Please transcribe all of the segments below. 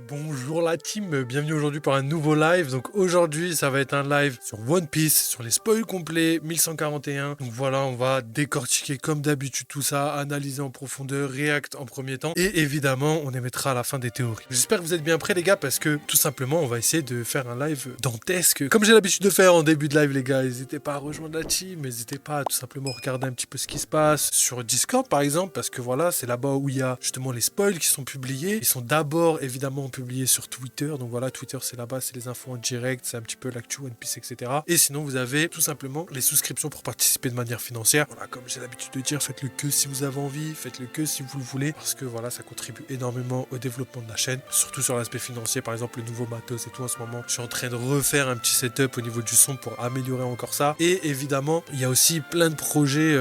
Bonjour la team, bienvenue aujourd'hui pour un nouveau live. Donc aujourd'hui ça va être un live sur One Piece, sur les spoils complets 1141. Donc voilà, on va décortiquer comme d'habitude tout ça, analyser en profondeur, react en premier temps et évidemment on émettra à la fin des théories. J'espère que vous êtes bien prêts les gars parce que tout simplement on va essayer de faire un live dantesque comme j'ai l'habitude de faire en début de live les gars. N'hésitez pas à rejoindre la team, n'hésitez pas à tout simplement regarder un petit peu ce qui se passe sur Discord par exemple parce que voilà c'est là-bas où il y a justement les spoils qui sont publiés. Ils sont d'abord évidemment publiés sur Twitter, donc voilà Twitter c'est là-bas, c'est les infos en direct, c'est un petit peu l'actu One Piece etc. Et sinon vous avez tout simplement les souscriptions pour participer de manière financière. Voilà, comme j'ai l'habitude de dire, faites-le que si vous avez envie, faites-le que si vous le voulez parce que voilà ça contribue énormément au développement de la chaîne, surtout sur l'aspect financier. Par exemple le nouveau matos et tout en ce moment, je suis en train de refaire un petit setup au niveau du son pour améliorer encore ça. Et évidemment il y a aussi plein de projets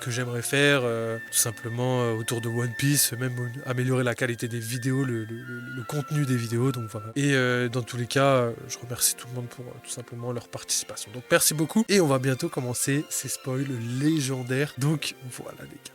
que j'aimerais faire tout simplement autour de One Piece, même améliorer la qualité des vidéos, le contenu des vidéos, donc voilà. Et dans tous les cas, je remercie tout le monde pour tout simplement leur participation. Donc merci beaucoup et on va bientôt commencer ces spoils légendaires. Donc voilà les gars.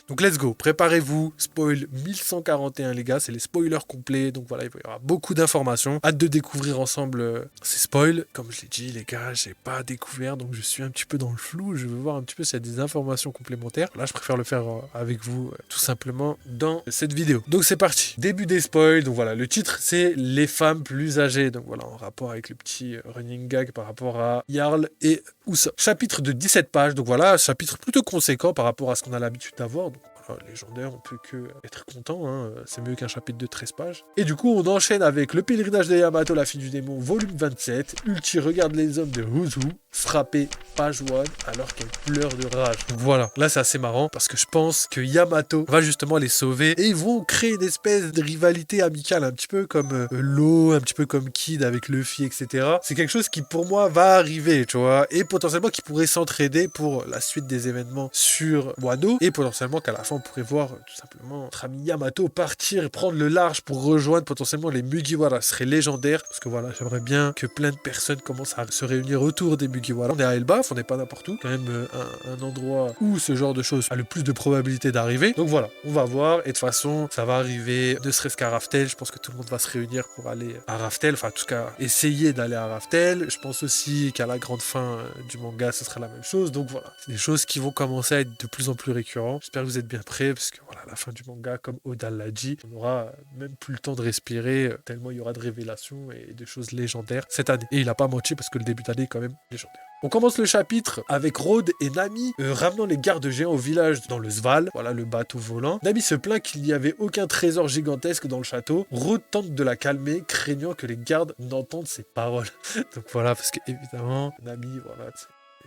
Donc let's go, préparez-vous, spoil 1141 les gars, c'est les spoilers complets, donc voilà, il y aura beaucoup d'informations. Hâte de découvrir ensemble ces spoils. Comme je l'ai dit les gars, j'ai pas découvert, donc je suis un petit peu dans le flou, je veux voir un petit peu s'il y a des informations complémentaires. Là je préfère le faire avec vous tout simplement dans cette vidéo. Donc c'est parti, début des spoils, donc voilà, le titre c'est les femmes plus âgées, donc voilà, en rapport avec le petit running gag par rapport à Jarl et Usopp. Chapitre de 17 pages, donc voilà, chapitre plutôt conséquent par rapport à ce qu'on a l'habitude d'avoir. Voilà, légendaire, on peut que être content, hein. C'est mieux qu'un chapitre de 13 pages. Et du coup, on enchaîne avec le pèlerinage de Yamato, la fille du démon, volume 27. Ulti regarde les hommes de Huzu, frappé, page 1, alors qu'elle pleure de rage. Donc voilà, là c'est assez marrant, parce que je pense que Yamato va justement les sauver, et ils vont créer une espèce de rivalité amicale, un petit peu comme Law, un petit peu comme Kid avec Luffy, etc. C'est quelque chose qui pour moi va arriver, tu vois, et potentiellement qui pourrait s'entraider pour la suite des événements sur Wano, et potentiellement qu'à la fin on pourrait voir tout simplement notre ami Yamato partir et prendre le large pour rejoindre potentiellement les Mugiwara. Ce serait légendaire parce que voilà, j'aimerais bien que plein de personnes commencent à se réunir autour des Mugiwara. On est à Elbaf, on n'est pas n'importe où, quand même un endroit où ce genre de choses a le plus de probabilité d'arriver. Donc voilà, on va voir et de toute façon ça va arriver, ne serait-ce qu'à Raftel. Je pense que tout le monde va se réunir pour aller à Raftel, enfin en tout cas essayer d'aller à Raftel. Je pense aussi qu'à la grande fin du manga ce sera la même chose. Donc voilà, c'est des choses qui vont commencer à être de plus en plus récurrentes. J'espère que vous êtes bien prêts parce que voilà, à la fin du manga, comme Oda l'a dit, on aura même plus le temps de respirer tellement il y aura de révélations et de choses légendaires cette année. Et il a pas menti parce que le début d'année est quand même légendaire. On commence le chapitre avec Rhodes et Nami ramenant les gardes géants au village dans le Sval, voilà le bateau volant. Nami se plaint qu'il n'y avait aucun trésor gigantesque dans le château. Rhodes tente de la calmer, craignant que les gardes n'entendent ses paroles. Donc voilà, parce que évidemment, Nami, voilà,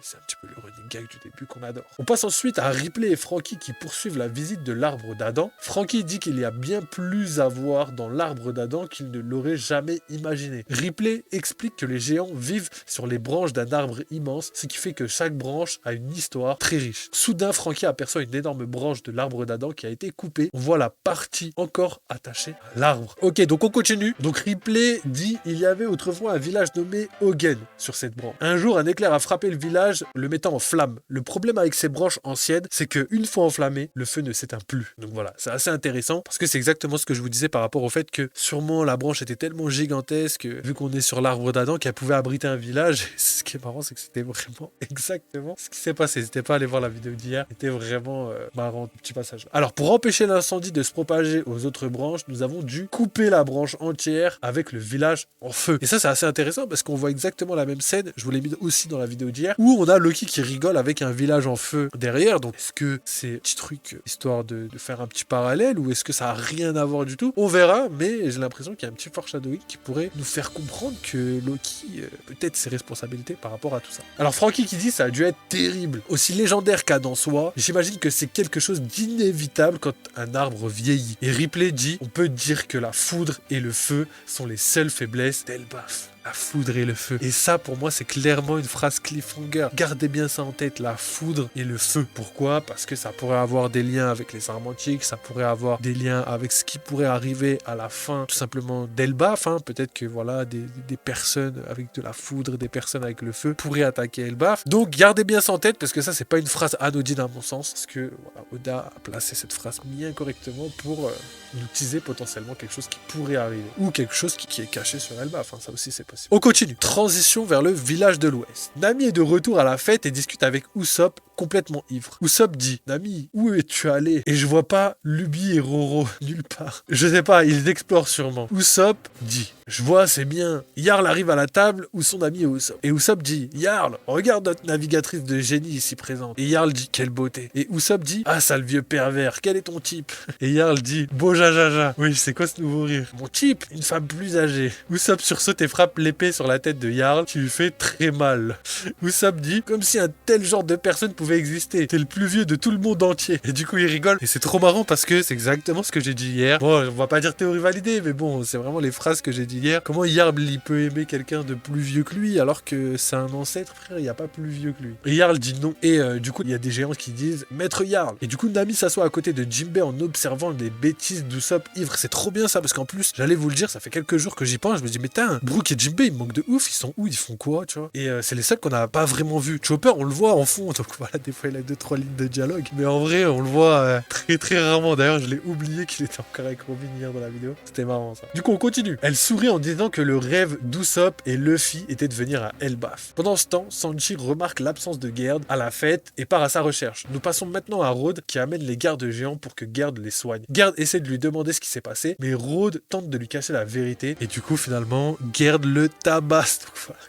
c'est un petit peu le running gag du début qu'on adore. On passe ensuite à Ripley et Franky qui poursuivent la visite de l'arbre d'Adam. Franky dit qu'il y a bien plus à voir dans l'arbre d'Adam qu'il ne l'aurait jamais imaginé. Ripley explique que les géants vivent sur les branches d'un arbre immense, ce qui fait que chaque branche a une histoire très riche. Soudain, Franky aperçoit une énorme branche de l'arbre d'Adam qui a été coupée. On voit la partie encore attachée à l'arbre. Ok, donc on continue. Donc Ripley dit il y avait autrefois un village nommé Hogen sur cette branche. Un jour, un éclair a frappé le village, le mettant en flamme. Le problème avec ces branches anciennes, c'est qu'une fois enflammées, le feu ne s'éteint plus. Donc voilà, c'est assez intéressant parce que c'est exactement ce que je vous disais par rapport au fait que sûrement la branche était tellement gigantesque, vu qu'on est sur l'arbre d'Adam, qu'elle pouvait abriter un village. Et ce qui est marrant, c'est que c'était vraiment exactement ce qui s'est passé. N'hésitez pas à aller voir la vidéo d'hier, c'était vraiment marrant, petit passage. Alors pour empêcher l'incendie de se propager aux autres branches, nous avons dû couper la branche entière avec le village en feu. Et ça c'est assez intéressant parce qu'on voit exactement la même scène, je vous l'ai mis aussi dans la vidéo d'hier, où on a Loki qui rigole avec un village en feu derrière. Donc, est-ce que c'est un petit truc histoire de faire un petit parallèle ou est-ce que ça a rien à voir du tout? On verra, mais j'ai l'impression qu'il y a un petit foreshadowing qui pourrait nous faire comprendre que Loki peut-être ses responsabilités par rapport à tout ça. Alors, Franky qui dit ça a dû être terrible. Aussi légendaire qu'Adam soit, j'imagine que c'est quelque chose d'inévitable quand un arbre vieillit. Et Ripley dit, on peut dire que la foudre et le feu sont les seules faiblesses d'Elbaf. La foudre et le feu. Et ça, pour moi, c'est clairement une phrase cliffhanger. Gardez bien ça en tête, la foudre et le feu. Pourquoi? Parce que ça pourrait avoir des liens avec les armes antiques, ça pourrait avoir des liens avec ce qui pourrait arriver à la fin, tout simplement, d'Elbaf. Peut-être que, voilà, des personnes avec de la foudre, des personnes avec le feu pourraient attaquer Elbaf. Donc, gardez bien ça en tête, parce que ça, c'est pas une phrase anodine à mon sens. Parce que, voilà, Oda a placé cette phrase bien correctement pour nous teaser potentiellement quelque chose qui pourrait arriver. Ou quelque chose qui est caché sur Elbaf. Ça aussi, c'est possible. On continue. Transition vers le village de l'Ouest. Nami est de retour à la fête et discute avec Usopp, complètement ivre. Usopp dit, Nami, où es-tu allé? Et je vois pas Luby et Roro nulle part. Je sais pas, ils explorent sûrement. Usopp dit, je vois, c'est bien. Jarl arrive à la table où son ami est Usopp. Et Usopp dit, Jarl, regarde notre navigatrice de génie ici présente. Et Jarl dit, quelle beauté. Et Usopp dit, ah, sale vieux pervers, quel est ton type? Et Jarl dit, beau jajaja. Oui, c'est quoi ce nouveau rire? Mon type, une femme plus âgée. Usopp sursaute et frappe l'épée sur la tête de Jarl, qui lui fait très mal. Usopp dit, comme si un tel genre de personne pouvait exister. T'es le plus vieux de tout le monde entier. Et du coup, il rigole. Et c'est trop marrant parce que c'est exactement ce que j'ai dit hier. Bon, on va pas dire théorie validée, mais bon, c'est vraiment les phrases que j'ai dit hier. Comment Jarl, il peut aimer quelqu'un de plus vieux que lui alors que c'est un ancêtre, frère, il n'y a pas plus vieux que lui. Et Jarl dit non. Et du coup, il y a des géants qui disent Maître Jarl. Et du coup, Nami s'assoit à côté de Jinbei en observant les bêtises d'Usopp ivre. C'est trop bien ça parce qu'en plus, j'allais vous le dire, ça fait quelques jours que j'y pense. Je me dis, mais tain, Brook et Jinbei, ils manquent de ouf. Ils sont où? Ils font quoi, tu vois? Et c'est les seuls qu'on n'a pas vraiment vu. Chopper, on le voit en fond. Donc voilà, des fois, il a 2-3 lignes de dialogue. Mais en vrai, on le voit très très rarement. D'ailleurs, je l'ai oublié qu'il était encore avec Robin hier dans la vidéo. C'était marrant ça. Du coup, on continue. Elle sourit en disant que le rêve d'Usopp et Luffy était de venir à Elbaf. Pendant ce temps, Sanji remarque l'absence de Gerd à la fête et part à sa recherche. Nous passons maintenant à Rhodes qui amène les gardes géants pour que Gerd les soigne. Gerd essaie de lui demander ce qui s'est passé, mais Rhodes tente de lui cacher la vérité et du coup, finalement, Gerd le tabasse. Donc voilà.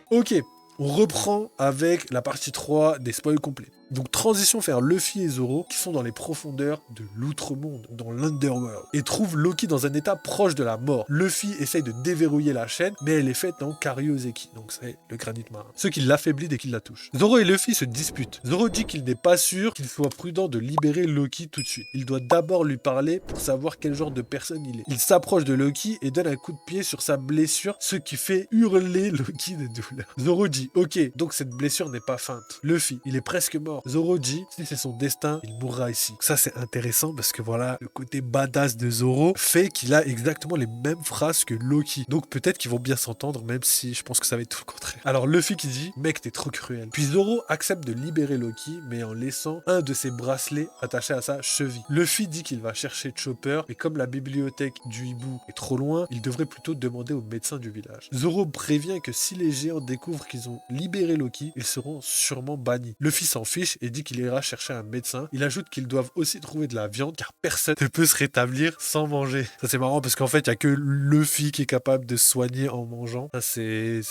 Ok, on reprend avec la partie 3 des spoils complets. Donc transition vers Luffy et Zoro qui sont dans les profondeurs de l'outre-monde, dans l'Underworld, et trouvent Loki dans un état proche de la mort. Luffy essaye de déverrouiller la chaîne, mais elle est faite en Karyoseki, donc c'est le granit marin, ce qui l'affaiblit dès qu'il la touche. Zoro et Luffy se disputent. Zoro dit qu'il n'est pas sûr qu'il soit prudent de libérer Loki tout de suite. Il doit d'abord lui parler pour savoir quel genre de personne il est. Il s'approche de Loki et donne un coup de pied sur sa blessure, ce qui fait hurler Loki de douleur. Zoro dit, ok, donc cette blessure n'est pas feinte. Luffy, il est presque mort. Zoro dit, si c'est son destin, il mourra ici. Ça, c'est intéressant parce que voilà, le côté badass de Zoro fait qu'il a exactement les mêmes phrases que Loki. Donc peut-être qu'ils vont bien s'entendre, même si je pense que ça va être tout le contraire. Alors Luffy qui dit, mec, t'es trop cruel. Puis Zoro accepte de libérer Loki, mais en laissant un de ses bracelets attaché à sa cheville. Luffy dit qu'il va chercher Chopper, et comme la bibliothèque du hibou est trop loin, il devrait plutôt demander au médecin du village. Zoro prévient que si les géants découvrent qu'ils ont libéré Loki, ils seront sûrement bannis. Luffy s'en fiche et dit qu'il ira chercher un médecin. Il ajoute qu'ils doivent aussi trouver de la viande car personne ne peut se rétablir sans manger. Ça c'est marrant parce qu'en fait il n'y a que Luffy qui est capable de se soigner en mangeant. Ça c'est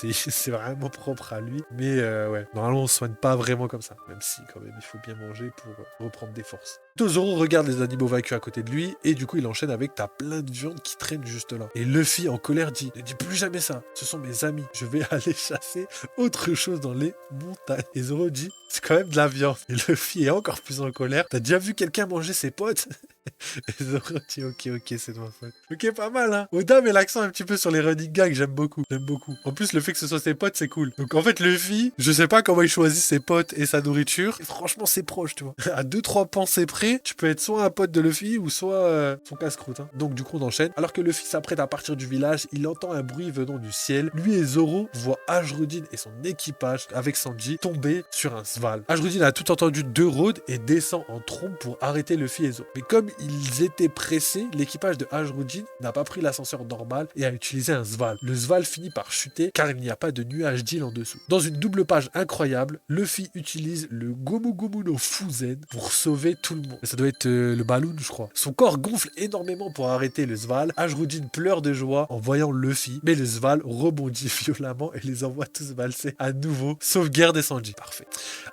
vraiment propre à lui. Mais ouais, normalement on se soigne pas vraiment comme ça. Même si quand même il faut bien manger pour reprendre des forces. Zoro regarde les animaux vaincus à côté de lui et du coup il enchaîne avec t'as plein de viande qui traîne juste là. Et Luffy en colère dit ne dis plus jamais ça, ce sont mes amis, je vais aller chasser autre chose dans les montagnes. Et Zoro dit c'est quand même de la viande. Et Luffy est encore plus en colère, t'as déjà vu quelqu'un manger ses potes? Et Zoro dit ok c'est de ma faute. Ok pas mal hein. Oda met l'accent un petit peu sur les running gags, j'aime beaucoup. En plus le fait que ce soit ses potes c'est cool. Donc en fait Luffy, je sais pas comment il choisit ses potes et sa nourriture. Et franchement c'est proche tu vois. À 2-3 pensées près, tu peux être soit un pote de Luffy ou soit son casse-croûte. Donc du coup on enchaîne. Alors que Luffy s'apprête à partir du village, il entend un bruit venant du ciel. Lui et Zoro voient Ajrudin et son équipage avec Sanji tomber sur un Sval. Ajrudin a tout entendu de Rhodes et descend en trombe pour arrêter Luffy et Zoro. Mais comme ils étaient pressés, l'équipage de Ajrudin n'a pas pris l'ascenseur normal et a utilisé un Sval. Le Sval finit par chuter car il n'y a pas de nuage d'île en dessous. Dans une double page incroyable, Luffy utilise le Gomu Gomu no Fuzen pour sauver tout le monde. Ça doit être le Balloon, je crois. Son corps gonfle énormément pour arrêter le Sval. Ajrudin pleure de joie en voyant Luffy, mais le Sval rebondit violemment et les envoie tous valser à nouveau. Sauvegarde et Sanji. Parfait.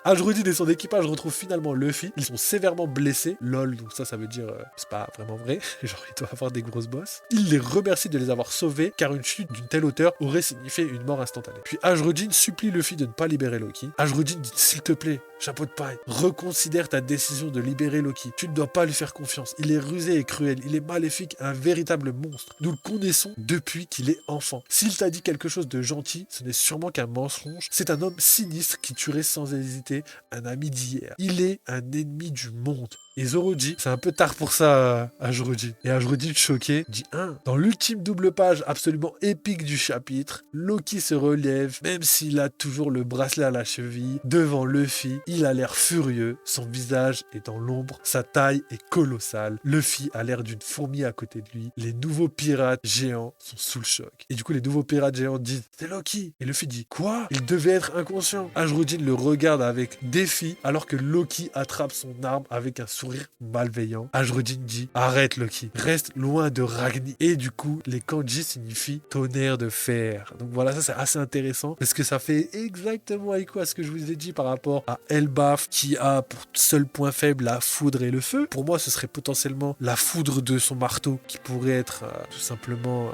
Ajrudin et son équipage retrouvent finalement Luffy. Ils sont sévèrement blessés. LOL, donc ça veut dire c'est pas vraiment vrai. Genre, il doit avoir des grosses bosses. Il les remercie de les avoir sauvés car une chute d'une telle hauteur aurait signifié une mort instantanée. Puis Ajrudin supplie Luffy de ne pas libérer Loki. Ajrudin dit s'il te plaît, chapeau de paille, reconsidère ta décision de libérer Loki. Tu ne dois pas lui faire confiance. Il est rusé et cruel. Il est maléfique, un véritable monstre. Nous le connaissons depuis qu'il est enfant. S'il t'a dit quelque chose de gentil, ce n'est sûrement qu'un mensonge. C'est un homme sinistre qui tuerait sans hésiter un ami d'hier. Il est un ennemi du monde. Et Zoro dit, c'est un peu tard pour ça, Ajrudin. Et Ajrudin, choqué, dit dans l'ultime double page absolument épique du chapitre, Loki se relève, même s'il a toujours le bracelet à la cheville, devant Luffy, il a l'air furieux, son visage est dans l'ombre, sa taille est colossale, Luffy a l'air d'une fourmi à côté de lui, les nouveaux pirates géants sont sous le choc. Et du coup, les nouveaux pirates géants disent, c'est Loki. Et Luffy dit, quoi? Il devait être inconscient. Ajrudin le regarde avec défi, alors que Loki attrape son arme avec un sourire malveillant. Ajrudin dit arrête Loki, reste loin de Ragni. Et du coup les kanji signifient tonnerre de fer. Donc voilà, ça c'est assez intéressant parce que ça fait exactement écho à ce que je vous ai dit par rapport à Elbaf qui a pour seul point faible la foudre et le feu. Pour moi ce serait potentiellement la foudre de son marteau qui pourrait être tout simplement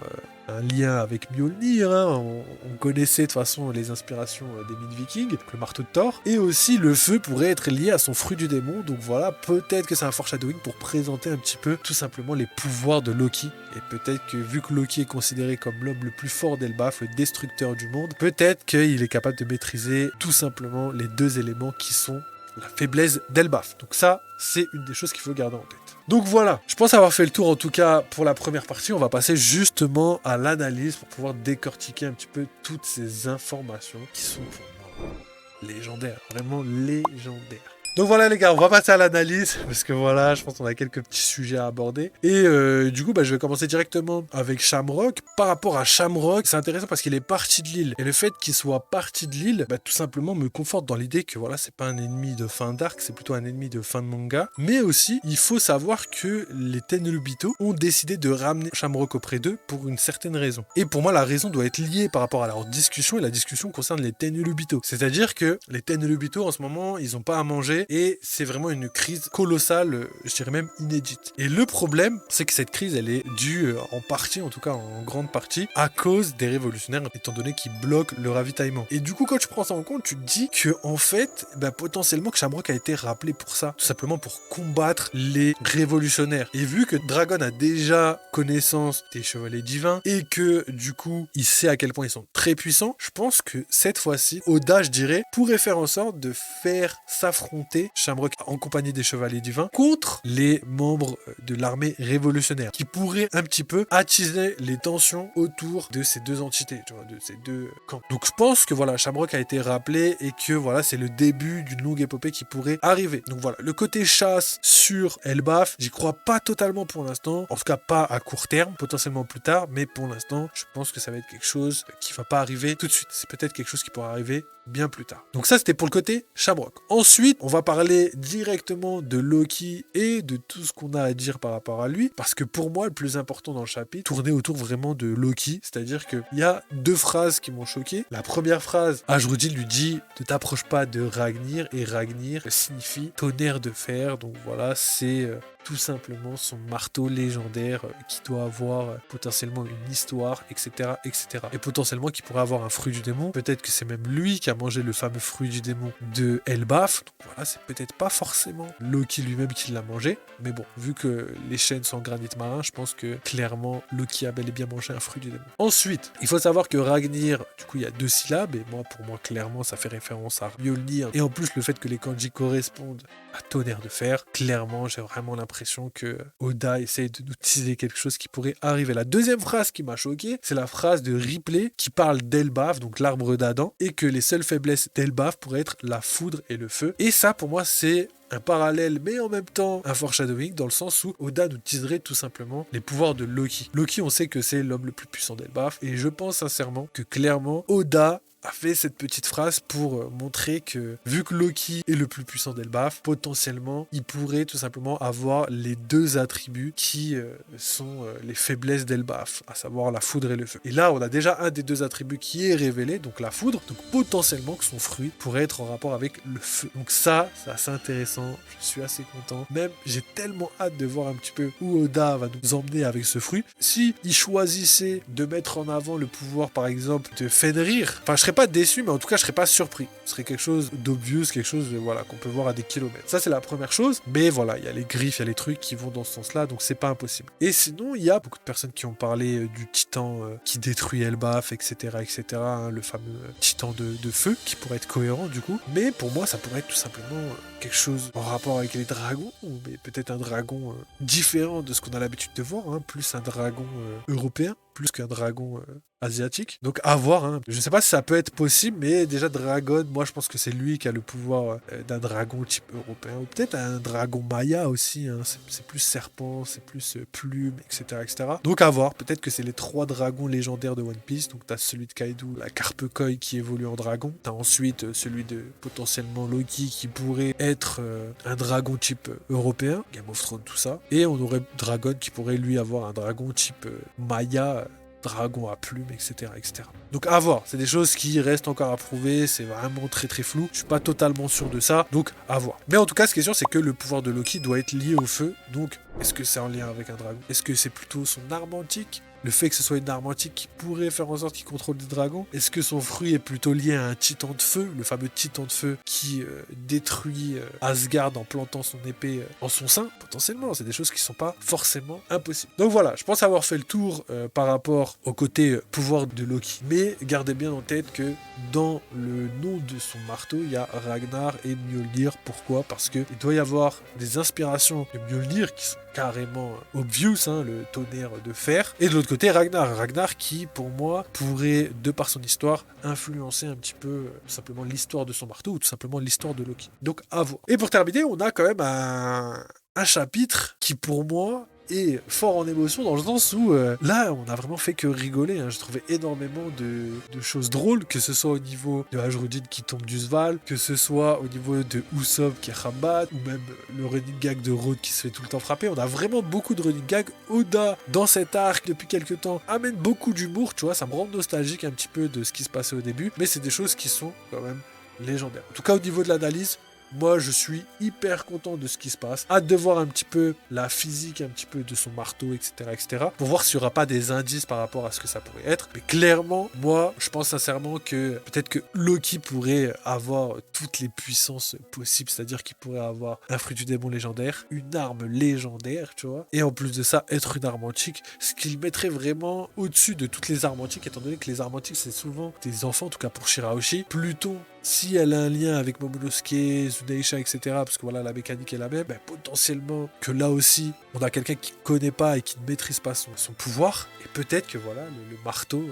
un lien avec Mjolnir, hein. On connaissait de toute façon les inspirations des mythes vikings, le marteau de Thor, et aussi le feu pourrait être lié à son fruit du démon, donc voilà, peut-être que c'est un foreshadowing pour présenter un petit peu tout simplement les pouvoirs de Loki, et peut-être que vu que Loki est considéré comme l'homme le plus fort d'Elbaf, le destructeur du monde, peut-être qu'il est capable de maîtriser tout simplement les deux éléments qui sont la faiblesse d'Elbaf. Donc ça, c'est une des choses qu'il faut garder en tête. Donc voilà, je pense avoir fait le tour en tout cas pour la première partie. On va passer justement à l'analyse pour pouvoir décortiquer un petit peu toutes ces informations qui sont pour moi légendaires, vraiment légendaires. Donc voilà les gars, on va passer à l'analyse, parce que voilà, je pense qu'on a quelques petits sujets à aborder. Et du coup, je vais commencer directement avec Shamrock. Par rapport à Shamrock, c'est intéressant parce qu'il est parti de l'île. Et le fait qu'il soit parti de l'île, tout simplement me conforte dans l'idée que voilà, c'est pas un ennemi de fin d'arc, c'est plutôt un ennemi de fin de manga. Mais aussi, il faut savoir que les Tenryubito ont décidé de ramener Shamrock auprès d'eux pour une certaine raison. Et pour moi, la raison doit être liée par rapport à leur discussion, et la discussion concerne les Tenryubito. C'est-à-dire que les Tenryubito, en ce moment, ils ont pas à manger, et c'est vraiment une crise colossale, je dirais même inédite. Et le problème, c'est que cette crise, elle est due en partie, en tout cas en grande partie, à cause des révolutionnaires, étant donné qu'ils bloquent le ravitaillement. Et du coup, quand tu prends ça en compte, tu te dis que en fait, potentiellement que Shamrock a été rappelé pour ça, tout simplement pour combattre les révolutionnaires. Et vu que Dragon a déjà connaissance des chevaliers divins, et que du coup, il sait à quel point ils sont très puissants, je pense que cette fois-ci, Oda, je dirais, pourrait faire en sorte de faire s'affronter Shamrock en compagnie des chevaliers divins contre les membres de l'armée révolutionnaire, qui pourraient un petit peu attiser les tensions autour de ces deux entités, tu vois, de ces deux camps. Donc je pense que voilà, Shamrock a été rappelé et que voilà, c'est le début d'une longue épopée qui pourrait arriver. Donc voilà, le côté chasse sur Elbaf, j'y crois pas totalement pour l'instant, en tout cas pas à court terme, potentiellement plus tard, mais pour l'instant, je pense que ça va être quelque chose qui va pas arriver tout de suite. C'est peut-être quelque chose qui pourra arriver bien plus tard. Donc ça, c'était pour le côté Shamrock. Ensuite, on va parler directement de Loki et de tout ce qu'on a à dire par rapport à lui, parce que pour moi, le plus important dans le chapitre tournait autour vraiment de Loki, c'est-à-dire qu'il y a deux phrases qui m'ont choqué. La première phrase, Ajrudin lui dit « Ne t'approche pas de Ragnir », et Ragnir signifie tonnerre de fer, donc voilà, c'est tout simplement son marteau légendaire qui doit avoir potentiellement une histoire, etc., etc. Et potentiellement qui pourrait avoir un fruit du démon. Peut-être que c'est même lui qui a mangé le fameux fruit du démon de Elbaf. Donc voilà, c'est peut-être pas forcément Loki lui-même qui l'a mangé. Mais bon, vu que les chaînes sont en granit marin, je pense que clairement Loki a bel et bien mangé un fruit du démon. Ensuite, il faut savoir que Ragnir, du coup il y a deux syllabes, et moi pour moi clairement ça fait référence à Mjolnir. Et en plus le fait que les kanji correspondent à tonnerre de fer, clairement j'ai vraiment l'impression que Oda essaye de nous teaser quelque chose qui pourrait arriver. La deuxième phrase qui m'a choqué, c'est la phrase de Ripley qui parle d'Elbaf, donc l'arbre d'Adam, et que les seules faiblesses d'Elbaf pourraient être la foudre et le feu. Et ça, pour moi, c'est un parallèle, mais en même temps un foreshadowing, dans le sens où Oda nous teaserait tout simplement les pouvoirs de Loki. Loki, on sait que c'est l'homme le plus puissant d'Elbaf, et je pense sincèrement que clairement, Oda a fait cette petite phrase pour montrer que, vu que Loki est le plus puissant d'Elbaf, potentiellement, il pourrait tout simplement avoir les deux attributs qui sont les faiblesses d'Elbaf, à savoir la foudre et le feu. Et là, on a déjà un des deux attributs qui est révélé, donc la foudre, donc potentiellement que son fruit pourrait être en rapport avec le feu. Donc ça, c'est assez intéressant, je suis assez content. Même, j'ai tellement hâte de voir un petit peu où Oda va nous emmener avec ce fruit. Si il choisissait de mettre en avant le pouvoir, par exemple, de Fenrir, enfin, je serais pas déçu, mais en tout cas, je serais pas surpris. Ce serait quelque chose d'obvious, quelque chose voilà, qu'on peut voir à des kilomètres. Ça, c'est la première chose. Mais voilà, il y a les griffes, il y a les trucs qui vont dans ce sens-là, donc c'est pas impossible. Et sinon, il y a beaucoup de personnes qui ont parlé du titan qui détruit Elbaf, etc., etc., hein, le fameux titan de feu, qui pourrait être cohérent du coup. Mais pour moi, ça pourrait être tout simplement quelque chose en rapport avec les dragons, mais peut-être un dragon différent de ce qu'on a l'habitude de voir, hein, plus un dragon européen, plus qu'un dragon asiatique. Donc à voir, hein. Je sais pas si ça peut être possible, mais déjà Dragon, moi je pense que c'est lui qui a le pouvoir d'un dragon type européen, ou peut-être un dragon maya aussi, hein. C'est plus serpent, c'est plus plume, etc., etc. Donc à voir, peut-être que c'est les 3 dragons légendaires de One Piece. Donc t'as celui de Kaido, la Carpe Koi qui évolue en dragon, t'as ensuite celui de potentiellement Loki qui pourrait être un dragon type européen, Game of Thrones, tout ça, et on aurait Dragon qui pourrait lui avoir un dragon type maya, dragon à plumes, etc., etc. Donc à voir, c'est des choses qui restent encore à prouver, c'est vraiment très très flou, je suis pas totalement sûr de ça, donc à voir. Mais en tout cas, ce qui est sûr, c'est que le pouvoir de Loki doit être lié au feu, donc est-ce que c'est en lien avec un dragon? Est-ce que c'est plutôt son arme antique? Le fait que ce soit une arme antique qui pourrait faire en sorte qu'il contrôle des dragons? Est-ce que son fruit est plutôt lié à un titan de feu, le fameux titan de feu qui détruit Asgard en plantant son épée en son sein? Potentiellement, c'est des choses qui sont pas forcément impossibles. Donc voilà, je pense avoir fait le tour par rapport au côté pouvoir de Loki. Mais gardez bien en tête que dans le nom de son marteau, il y a Ragnar et Mjolnir. Pourquoi? Parce qu'il doit y avoir des inspirations de Mjolnir qui sont carrément obvious, hein, le tonnerre de fer. Et de l'autre côté, Ragnar qui, pour moi, pourrait, de par son histoire, influencer un petit peu tout simplement l'histoire de son marteau ou tout simplement l'histoire de Loki. Donc, à voir. Et pour terminer, on a quand même un chapitre qui, pour moi, est fort en émotion dans le sens où là on a vraiment fait que rigoler, hein. Je trouvais énormément de choses drôles, que ce soit au niveau de Ajrudin qui tombe du Sval, que ce soit au niveau de Usopp qui est Rambat, ou même le running gag de Road qui se fait tout le temps frapper. On a vraiment beaucoup de running gags. Oda dans cet arc depuis quelques temps amène beaucoup d'humour, tu vois, ça me rend nostalgique un petit peu de ce qui se passait au début, mais c'est des choses qui sont quand même légendaires. En tout cas au niveau de l'analyse, moi, je suis hyper content de ce qui se passe. Hâte de voir un petit peu la physique, un petit peu de son marteau, etc., etc. Pour voir s'il n'y aura pas des indices par rapport à ce que ça pourrait être. Mais clairement, moi, je pense sincèrement que peut-être que Loki pourrait avoir toutes les puissances possibles. C'est-à-dire qu'il pourrait avoir un fruit du démon légendaire, une arme légendaire, tu vois. Et en plus de ça, être une arme antique. Ce qui le mettrait vraiment au-dessus de toutes les armes antiques, étant donné que les armes antiques, c'est souvent des enfants, en tout cas pour Shirahoshi. Pluton, si elle a un lien avec Momonosuke, Zuneisha, etc., parce que voilà, la mécanique est la même, ben, potentiellement que là aussi, on a quelqu'un qui ne connaît pas et qui ne maîtrise pas son pouvoir, et peut-être que voilà, le marteau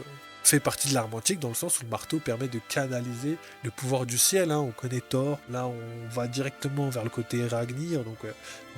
fait partie de l'arme antique, dans le sens où le marteau permet de canaliser le pouvoir du ciel, hein. On connaît Thor, là on va directement vers le côté Ragnir, donc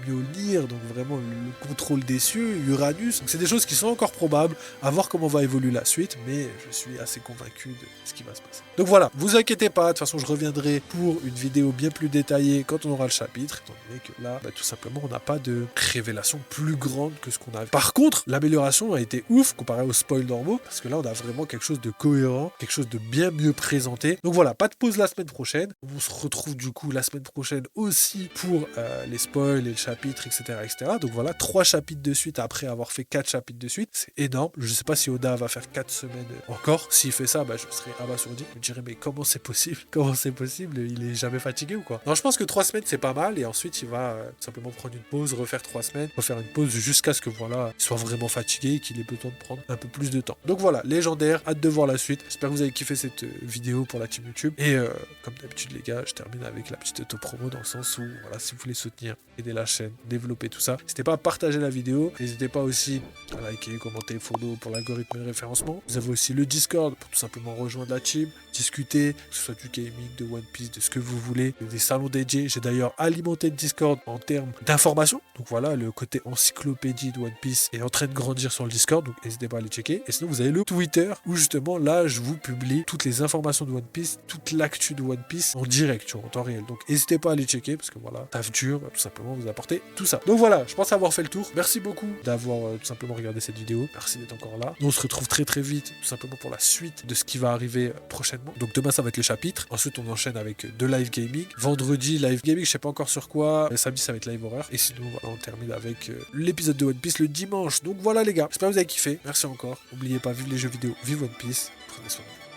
Mjolnir, donc vraiment le contrôle des cieux, Uranus, donc c'est des choses qui sont encore probables, à voir comment va évoluer la suite, mais je suis assez convaincu de ce qui va se passer. Donc voilà, vous inquiétez pas, de toute façon je reviendrai pour une vidéo bien plus détaillée quand on aura le chapitre, étant donné que là, bah, tout simplement, on n'a pas de révélation plus grande que ce qu'on avait. Par contre, l'amélioration a été ouf comparé aux spoils normaux, parce que là on a vraiment quelque chose de cohérent, quelque chose de bien mieux présenté. Donc voilà, pas de pause la semaine prochaine, on se retrouve du coup la semaine prochaine aussi pour les spoils et le chapitre, etc., etc. Donc voilà, 3 chapitres de suite après avoir fait 4 chapitres de suite, c'est énorme. Je sais pas si Oda va faire 4 semaines encore. S'il fait ça, bah, je serai abasourdi. Je me dirais, mais comment c'est possible? Comment c'est possible? Il est jamais fatigué ou quoi? Non, je pense que 3 semaines c'est pas mal, et ensuite il va simplement prendre une pause, refaire 3 semaines, refaire une pause jusqu'à ce que voilà, il soit vraiment fatigué et qu'il ait besoin de prendre un peu plus de temps. Donc voilà, légendaire, hâte de voir la suite. J'espère que vous avez kiffé cette vidéo pour la team YouTube. Et comme d'habitude les gars, je termine avec la petite auto-promo dans le sens où voilà, si vous voulez soutenir, aider la chaîne, développer tout ça, n'hésitez pas à partager la vidéo, n'hésitez pas aussi à liker, commenter, follow pour l'algorithme et le référencement. Vous avez aussi le Discord pour tout simplement rejoindre la team, discuter, que ce soit du gaming, de One Piece, de ce que vous voulez, des salons dédiés. J'ai d'ailleurs alimenté le Discord en termes d'informations. Donc voilà, le côté encyclopédie de One Piece est en train de grandir sur le Discord, donc n'hésitez pas à aller checker. Et sinon, vous avez le Twitter, où justement, là, je vous publie toutes les informations de One Piece, toute l'actu de One Piece en direct, tu vois, en temps réel. Donc n'hésitez pas à aller checker, parce que voilà, taf dur, tout simplement, vous apporter tout ça. Donc voilà, je pense avoir fait le tour. Merci beaucoup d'avoir tout simplement regardé cette vidéo. Merci d'être encore là. Nous, on se retrouve très très vite, tout simplement pour la suite de ce qui va arriver prochainement. Donc demain, ça va être le chapitre. Ensuite, on enchaîne avec de live gaming. Vendredi, live gaming, je sais pas encore sur quoi. Samedi, ça va être live horreur. Et sinon, voilà, on termine avec l'épisode de One Piece le dimanche. Donc voilà les gars, j'espère que vous avez kiffé. Merci encore. N'oubliez pas, vive les jeux vidéo, vive One Piece. Prenez soin de vous.